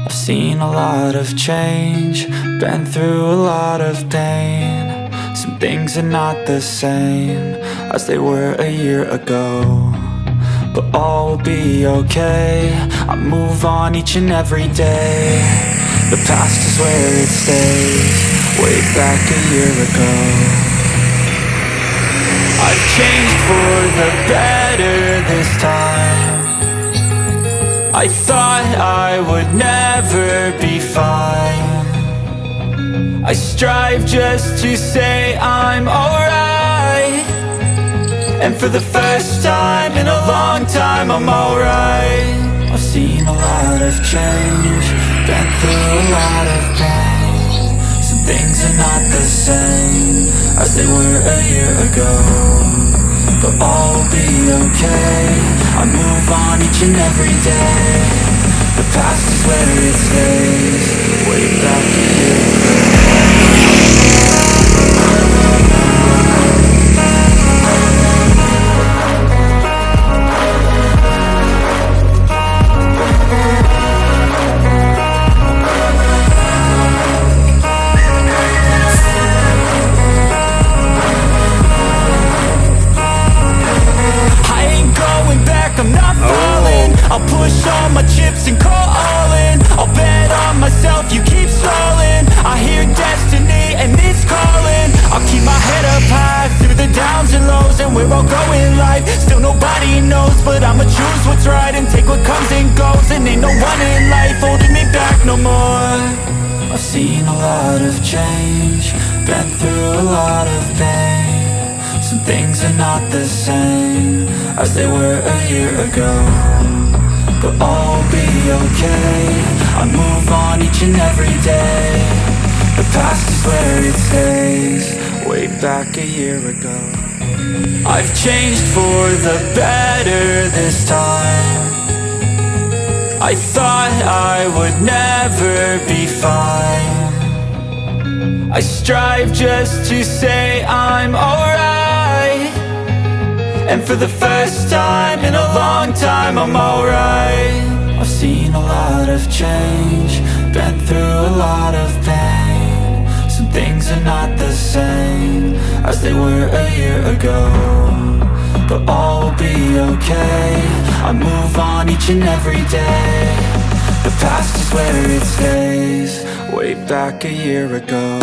I've seen a lot of change, been through a lot of pain. Some things are not the same as they were a year ago, but all will be okay. I move on each and every day. The past is where it stays, way back a year ago. I've changed for the better this time. I thought I would never be fine. I strive just to say I'm alright, and for the first time in a long time I'm alright. I've seen a lot of change, been through a lot of pain. Some things are not the same as they were a year ago, but all will be okay. I move on each and every day. The past is where it stays, way back a year ago. I'm not falling. I'll push all my chips and call all in. I'll bet on myself, you keep stalling. I hear destiny and it's calling. I'll keep my head up high through the downs and lows, and we're all going life. Still nobody knows, but I'ma choose what's right and take what comes and goes. And ain't no one in life holding me back no more. I've seen a lot of change, been through a lot of pain. Some things are not the same as they were a year ago, but all will be okay. I move on each and every day. The past is where it stays, way back a year ago. I've changed for the better this time. I thought I would never be fine. I strive just to say I'm alright, and for the first time in a long time I'm alright. I've seen a lot of change, been through a lot of pain. Some things are not the same as they were a year ago, but all will be okay. I move on each and every day. The past is where it stays, way back a year ago.